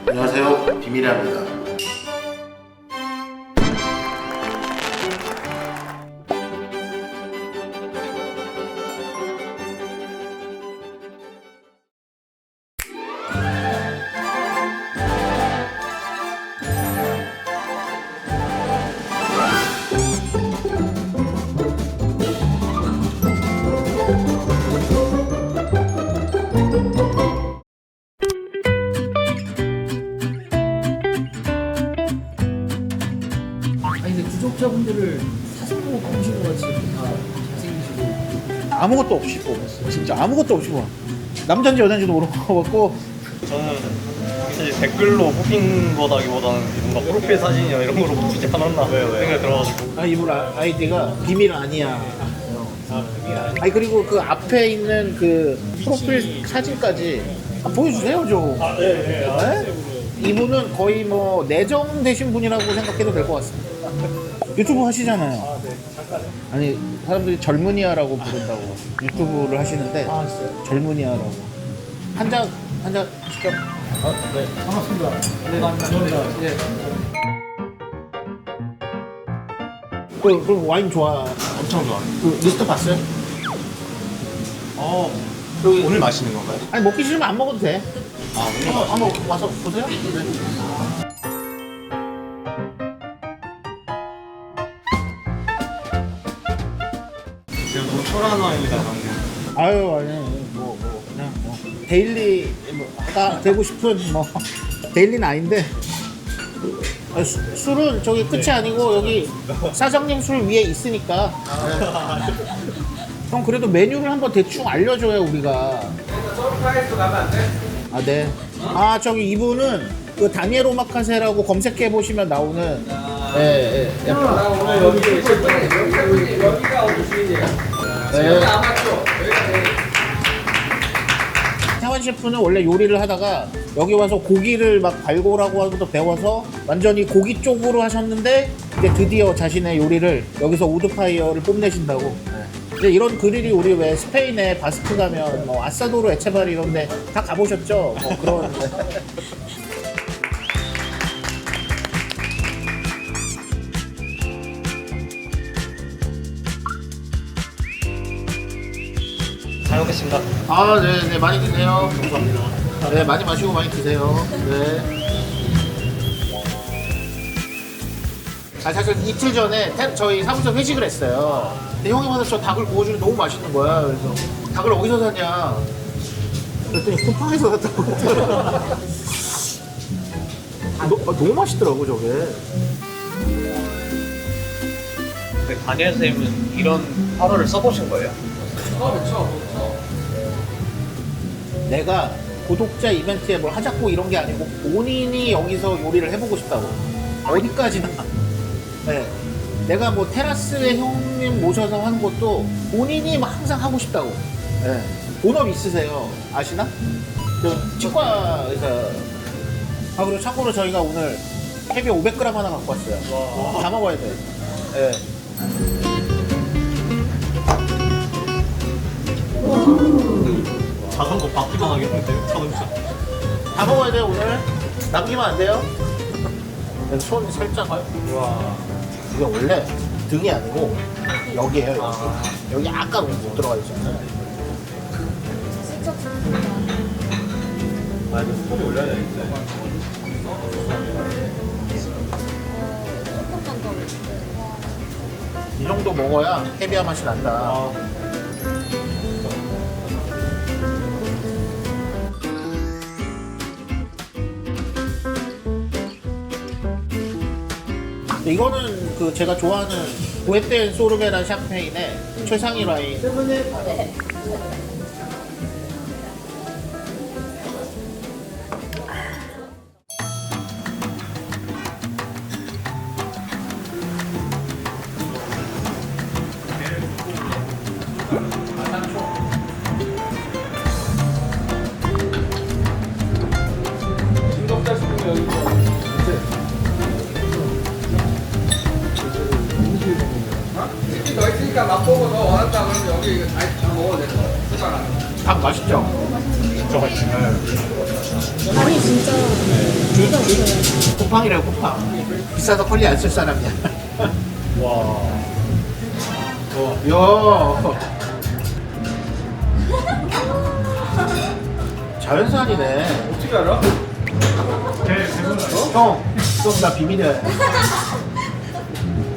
안녕하세요, 비밀합니다. 아니 근데 구독자분들을 사진 보고 보신 것 같이 다 잘생기시고 아무것도 없이 뽑았어. 진짜 아무것도 없이 뽑아. 남잔지 여잔지도 모르고 저는 사실 댓글로 뽑힌 거다기보다는 뭔가 프로필 사진이나 이런 거로 뽑히지 않았나 생각이 들어가지고. 아, 이분 아이디가 비밀 아니야. 아니 그리고 그 앞에 있는 그 프로필 사진까지 보여주세요 좀. 네? 이분은 거의 뭐 내정되신 분이라고 생각해도 될 것 같습니다. 유튜브 하시잖아요. 아니 사람들이 젊은이야라고 부른다고 유튜브를 하시는데 젊은이야라고 한 잔 시켜. 네 반갑습니다. 네 감사합니다. 네. 그럼 와인 좋아. 엄청 좋아. 그 리스트 봤어요? 오늘 마시는 건가요? 아니 먹기 싫으면 안 먹어도 돼. 아, 오늘 한번 와서 보세요. 네. 제가 노출한 와인이다 방금. 아유 아니 뭐 그냥 뭐 데일리 뭐 아까 되고 싶은 뭐 데일리는 아닌데 술은 저기 끝이 아니고 여기 사장님 술 위에 있으니까. 형 그래도 메뉴를 한번 대충 알려줘야 우리가. 아 네. 아 저기 이분은 그 다니엘 오마카세라고 검색해 보시면 나오는. 예. 오늘 여기 여기가 오시네요. 네. 아마추어. 태환 셰프는 원래 요리를 하다가 여기 와서 고기를 막 발굴하고 하고도 배워서 완전히 고기 쪽으로 하셨는데 이제 드디어 자신의 요리를 여기서 우드파이어를 뽐내신다고. 이제 이런 그릴이 우리 왜 스페인에 바스크 가면 뭐 아사도르 에체바리 이런데 다 가보셨죠? 뭐 그런. 잘 먹겠습니다. 아, 네, 많이 드세요. 감사합니다. 네, 많이 마시고 많이 드세요. 네. 아, 사실 이틀 전에 저희 사무실에서 회식을 했어요. 근데 형이 와서 저 닭을 구워주는 너무 맛있는 거야. 그래서 닭을 어디서 샀냐? 그랬더니 쿠팡에서 샀다고. 너무 맛있더라고, 저게. 다니엘 선생님은 이런 화로를 써보신 거예요? 내가 구독자 이벤트에 뭘 하자고 이런 게 아니고 본인이 여기서 요리를 해보고 싶다고. 어디까지나. 네. 내가 뭐 테라스에 형님 모셔서 하는 것도 본인이 막 항상 하고 싶다고. 네. 본업 있으세요? 아시나? 그 치과 의사. 아, 그리고 참고로 저희가 오늘 캐비어 500g 하나 갖고 왔어요. 다 먹어야 돼. 네. 자전거 바퀴만 하겠는데요? 자동차. 다 먹어야 돼요, 오늘. 남기면 안 돼요. 그래서 손 살짝. 와. 이게 원래 등이 아니고 여기에요. 여기 약간 못 들어가 있잖아요. 아, 이거 스토리 올려야 되는데. 이 정도 먹어야 캐비아 맛이 난다. 아, 이거는 그 제가 좋아하는 고에텐 소르베라 샴페인의 최상위 라인. 중독자 싶으면 여기 치킨 더 있으니까 맛보고 더 원한다 그러면 여기 이거 다 먹어도 돼. 숟가락. 닭 맛있죠? 진짜 맛있네. 아니 진짜 쿠팡이라고 쿠팡. 비싸서 컬리 안 쓸 사람이야. 와. 야. 자연산이네. 어떻게 알아? 형, 그럼 나 비밀이야.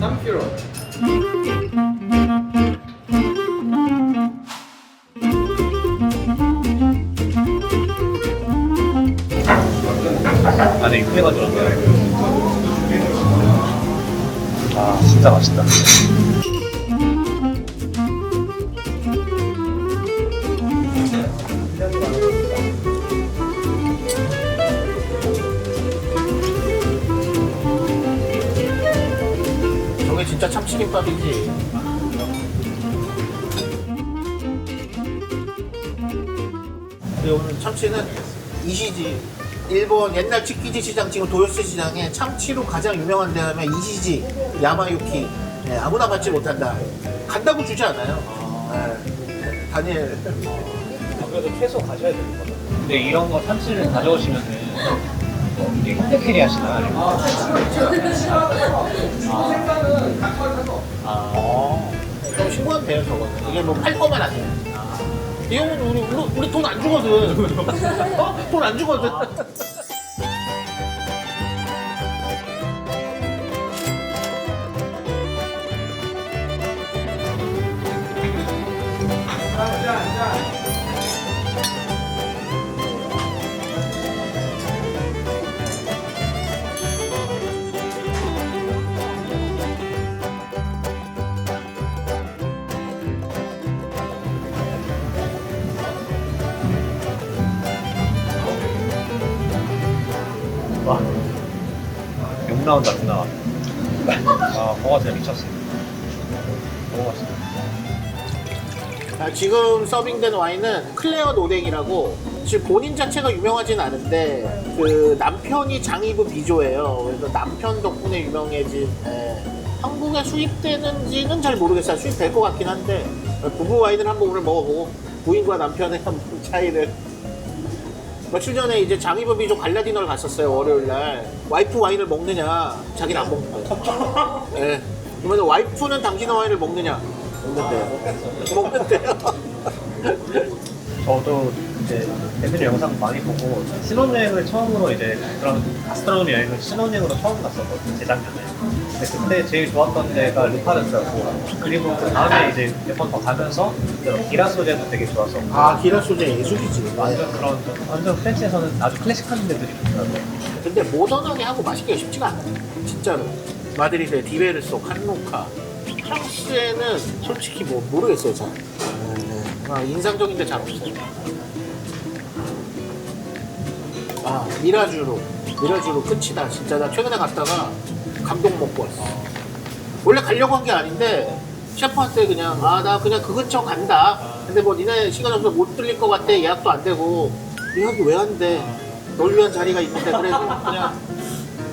3kg. 안에 육회가 들어가요. 아, 진짜 맛있다. 저게 진짜 참치김밥이지. 근데 오늘 참치는 이시지. 일본 옛날 치키지 시장, 지금 도요스 시장에 참치로 가장 유명한 데 하면 이시지, 야마유키. 네, 아무나 받지 못한다. 간다고 주지 않아요. 네, 다니엘. 그래도 최소 가셔야 되는 거죠. 근데 이런 거 참치를 가져오시면은 이게 핸드캐리 하시나? 아니면 그럼 신고하면 돼요, 저거는. 이게 뭐 팔 거만 아니에요. 이 형은 우리 돈 안 주거든. 어? 돈 안 주거든. 와. 욕 나온다, 욕 나와. 아, 버거 진짜 미쳤어. 너무 맛있다. 아, 지금 서빙된 와인은 클레어 노댕이라고, 지금 본인 자체가 유명하진 않은데 그 남편이 장이브 비조예요. 그래서 남편 덕분에 유명해진. 한국에 수입되는지는 잘 모르겠어요. 수입될 것 같긴 한데 부부 와인을 한번 오늘 먹어보고 부인과 남편의 한번 차이를. 며칠 전에 이제 장이브 비조 갈라디너를 갔었어요. 월요일날. 와이프 와인을 먹느냐, 자기는 안 먹는다. 예. 그러면 와이프는 당신의 와인을 먹느냐? 먹는데요. 저도 이제 애들 영상 많이 보고 신혼여행을 처음으로 이제 그런 가스트로노미 여행을 신혼여행으로 처음 갔었거든요, 재작년에. 근데 그때 제일 좋았던 데가 르파르스였고, 그리고 그 다음에 이제 몇 번 더 가면서 기라소제도 되게 좋았었고. 아, 기라소제 예술이지. 완전 그런 완전 프렌치에서는 아주 클래식한 데들이 좋더라고요. 근데 모던하게 하고 맛있기가 쉽지가 않아요. 진짜로. 마드리드의 디베르소, 칸노카. 프랑스에는 솔직히 뭐 모르겠어요, 잘. 인상적인 데 잘 없어요. 아, 미라주로 끝이다. 진짜 나 최근에 갔다가 감동 먹고 왔어. 원래 가려고 한 게 아닌데 셰프한테 그냥 나 그냥 그 근처 간다. 근데 뭐 니네 시간 없어서 못 들릴 것 같아. 예약도 안 되고. 예약이 왜 안 돼? 널 위한 자리가 있는데. 그래도 그냥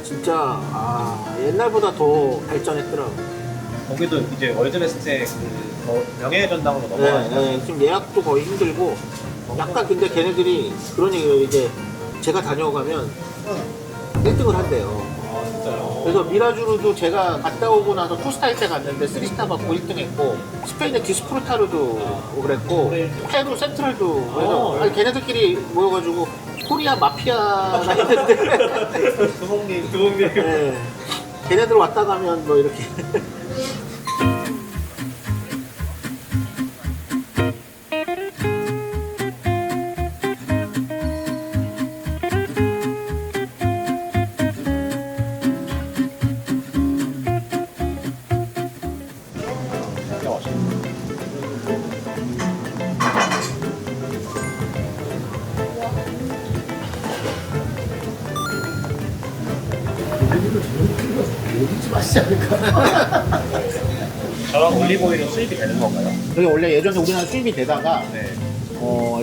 진짜 옛날보다 더 발전했더라고. 거기도 이제 월드베스트의 그 명예전당으로 넘어가니까. 네, 지금 예약도 거의 힘들고. 약간 근데 걔네들이 그런 얘기예요. 이제 제가 다녀가면 1등을 한대요. 아, 진짜요? 그래서 미라주루도 제가 갔다 오고 나서 투스타일 때 갔는데 3스타 받고 1등 했고, 스페인의 디스프루타르도 그랬고, 페루 센트럴도. 그래서 아니, 걔네들끼리 모여가지고 코리아 마피아가 있는데 두봉님 네, 걔네들 왔다 가면 뭐 이렇게 진짜 맛있어. 어디지 맛있지 않을까? 저런 올리브오일은 수입이 되는 건가요? 그게 원래 예전에 우리나라 수입이 되다가 네.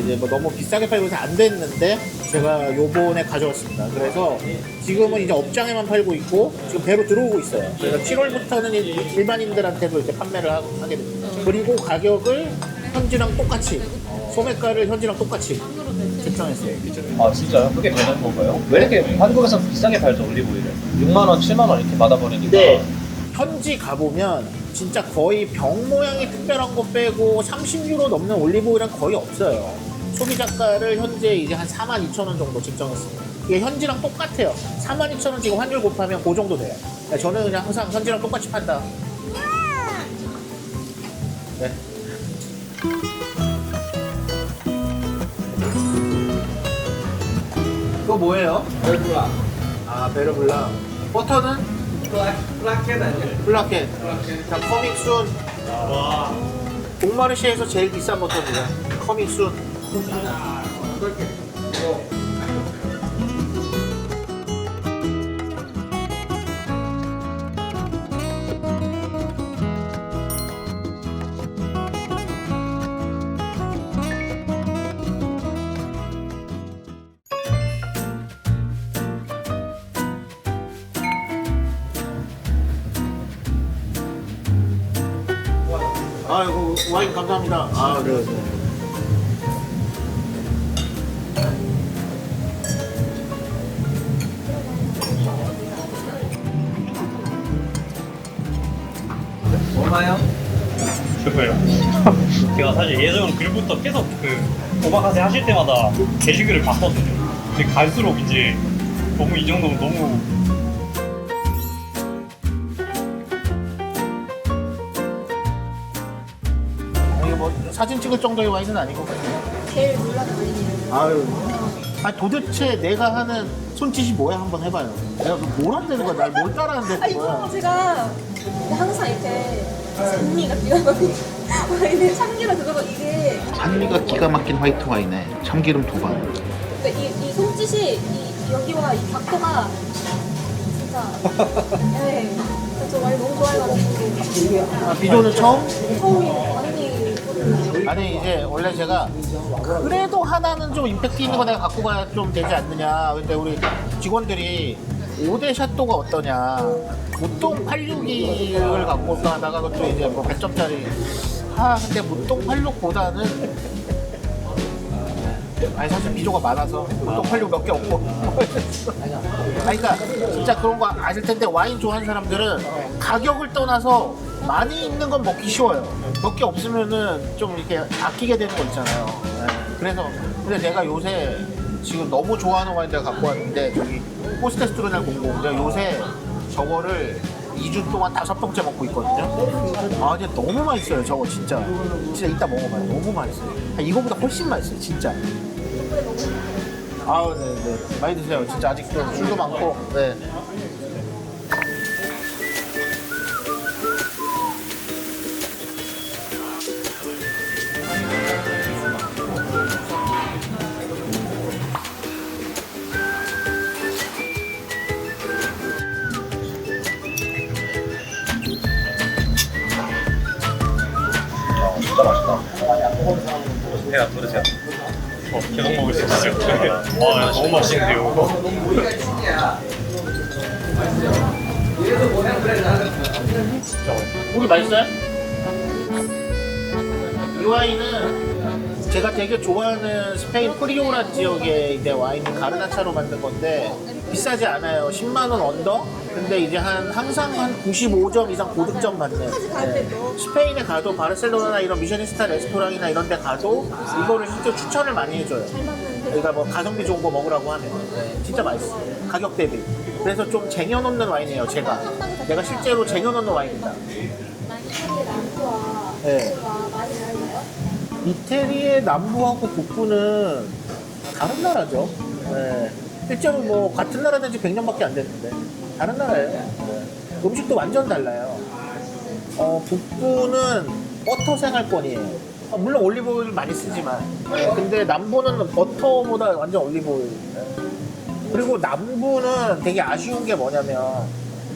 이제 뭐 너무 비싸게 팔고 해서 안 됐는데 제가 요번에 가져왔습니다. 그래서 지금은 이제 업장에만 팔고 있고 지금 배로 들어오고 있어요. 그래서 7월부터는 일반인들한테도 이제 판매를 하게 됩니다. 그리고 가격을 현지랑 똑같이, 소매가를 현지랑 똑같이 책정했어요 예전에. 아 진짜요? 그게 되는 건가요? 왜 이렇게 한국에서 비싸게 팔죠 올리브오일을? 6만 원, 7만 원 이렇게 받아버리니까. 네. 현지 가보면 진짜 거의 병 모양이 특별한 거 빼고 30유로 넘는 올리브오일은 거의 없어요. 소비자가를 현재 이제 한 42,000원 정도 책정했습니다. 이게 현지랑 똑같아요. 42,000원 지금 환율 곱하면 그 정도 돼요. 네, 저는 그냥 항상 현지랑 똑같이 판다. 네. 이거 뭐예요? 별구라. 아, 베르블랑. 버터는? 플라켓 아니에요? 블라켓. 플라켓. 자, 커믹순. 동마르시에서 제일 비싼 버터입니다. 커믹순. 그렇게. 이거. 아이고, 와인 감사합니다. 아, 네, 네. 얼마요? 그거요. 제가 사실 예전 글부터 계속 그 오마카세 하실 때마다 게시글을 봤거든요. 근데 갈수록 이제 너무 이 정도면 너무 이거 뭐 사진 찍을 정도의 와인은 아니고. 제일 놀라는 와인이에요. 아유. 아, 도대체 내가 하는 손짓이 뭐야? 한번 해봐요. 내가 뭘 한다는 거야? 날 뭘 따라한다는 아, 이거 거야? 제가 항상 이렇게 산미가 기가 막힌 와인에 참기름 그거 이게 산미가 기가 막힌 화이트 와인에 참기름 2방. 그러니까 이 손짓이 이 여기와 이 각도가 진짜 네. 저 와인 너무 좋아해가지고 아, 비조는 처음? 처음이에요. 언니 아니 이제 원래 제가 그래도 하나는 좀 임팩트 있는 거 내가 갖고 가야 좀 되지 않느냐. 근데 우리 직원들이 5대 샷도가 어떠냐. 무똥 862를 갖고 올까 하다가 그것도 이제 뭐 100점짜리. 아 근데 무똥 86보다는 아니 사실 비조가 많아서 무똥 86 몇 개 없고. 아니 그러니까 진짜 그런 거 아실 텐데 와인 좋아하는 사람들은 가격을 떠나서 많이 있는 건 먹기 쉬워요. 몇 개 없으면은 좀 이렇게 아끼게 되는 거 있잖아요. 네. 그래서 근데 내가 요새 지금 너무 좋아하는 와인 내가 갖고 왔는데 저기 포스테스트로넬 00 내가 요새 저거를 2주 동안 5병째 먹고 있거든요. 아 근데 너무 맛있어요 저거 진짜. 진짜 이따 먹어봐요. 너무 맛있어요. 이거보다 훨씬 맛있어요 진짜. 아우 네네 많이 드세요. 진짜 아직도 술도 많고. 네. 진짜 맛있다. 해야 들으세요. 계속 먹을 수 있어요. 와 너무 맛있는데요. 우리가 찐이야. 얘도 뭐해 그래 나는. 고기 맛있어요? 이 와인은 제가 되게 좋아하는 스페인 프리오라 지역의 이제 와인 가르나차로 만든 건데 비싸지 않아요. 10만 원 언더? 근데 이제 항상 한 95점 이상 고득점 받는. 네. 스페인에 가도 바르셀로나나 이런 미쉐린스타 레스토랑이나 이런 데 가도 이거를 실제 추천을 많이 해줘요. 그러니까 뭐 가성비 좋은 거 먹으라고 하면. 네. 진짜 맛있어요. 가격 대비. 그래서 좀 쟁여놓는 와인이에요, 제가. 내가 실제로 쟁여놓는 와인이다. 네. 이태리의 남부하고 북부는 다른 나라죠. 네. 실제로 뭐 같은 나라 된 지 100년밖에 안 됐는데 다른 나라예요. 네. 음식도 완전 달라요. 북부는 버터 생활권이에요. 물론 올리브오일 많이 쓰지만 네. 근데 남부는 버터보다 완전 올리브오일. 네. 그리고 남부는 되게 아쉬운 게 뭐냐면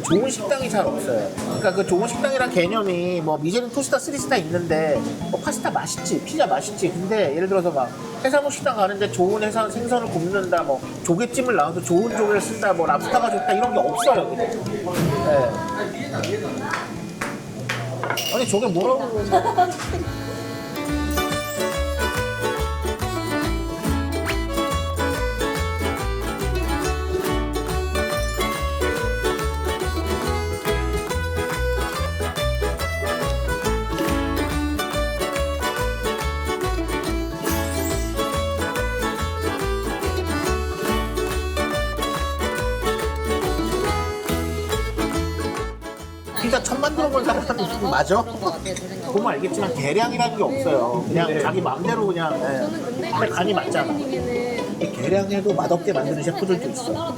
좋은 식당이 잘 없어요. 그러니까 그 좋은 식당이란 개념이 뭐 미쉐린 2스타, 3스타 있는데 뭐 파스타 맛있지, 피자 맛있지. 근데 예를 들어서 막 해산물 식당 가는데 좋은 해산 생선을 굽는다, 뭐 조개찜을 나와도 좋은 조개를 쓴다, 뭐 랍스타가 좋다 이런 게 없어요. 그냥. 네. 아니 저게 뭐라고? 진짜 천만 들어본 사람은 맞아? 보면 알겠지만 계량이라는 게 없어요. 그냥 자기 마음대로 그냥. 예. 저는 근데 근데 간이 맞잖아. 님에는 계량해도 맛없게 만드는 셰프들도 있어.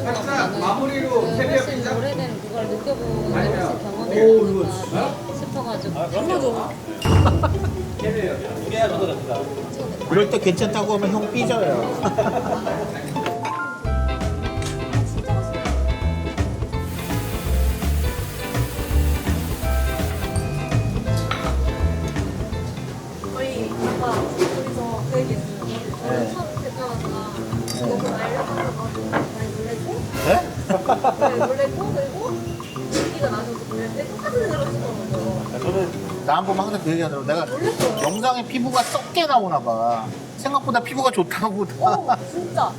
살짝 마무리로 캐비어 피자. 오래된 그걸 느껴보고 아니면- 경험이 오, 이거 있으니까 싶어가지고 그럼요. 이럴 때 괜찮다고 하면 형 삐져요. 저희 아까 둘이서 그 얘기했어요. 네. 처음 대표하다가 너무 알려가지고 많이 놀랬고 네? 놀랬고 그리고 얘기가 나셔서 놀랬는데 똑같은 생각을 하시더라고요. 저는 나 한 번만 항상 그 얘기하더라고. 내가 놀랬어요. 영상에 피부가 썩게 나오나 봐. 생각보다 피부가 좋다고. 진짜.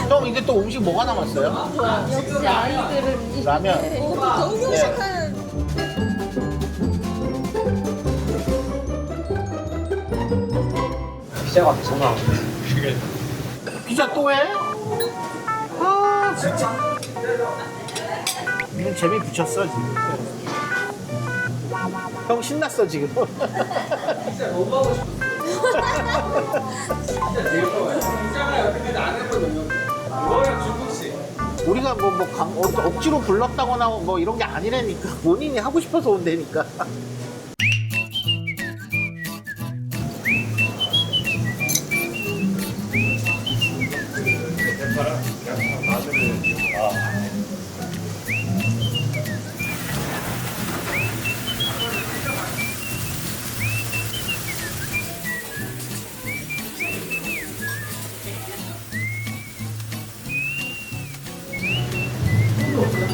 형 이제 또 음식 뭐가 남았어요? 역시 아이들은 라면. 너무 네. 착한. 피자가 계속 나오는데. 피자 또 해? 아 진짜. 이건 재미 붙였어 지금. 형 신났어 지금. 진짜 너무 하고 싶었어. 진짜 제일 좋아요. 피자가 여태까지 안 해본 영역. 이거랑 중국식. 우리가 억지로 불렀다거나 뭐 이런 게 아니라니까. 본인이 하고 싶어서 온다니까.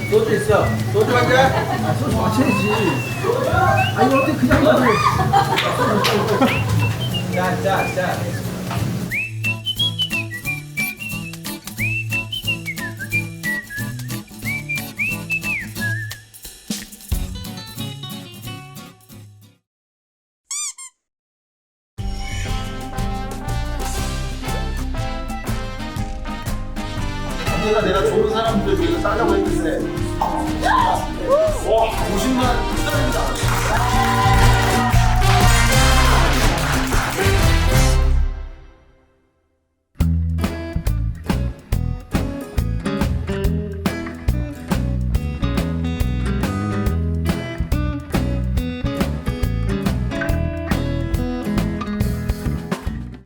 소주 있어. 소주 한 잔? 아, 소주 마셔야지. 아, 이거 어떻게 그냥 먹어. 짠. 내가 좋은 사람들 위해서 싸려고 했는데 와 50만 사람이다.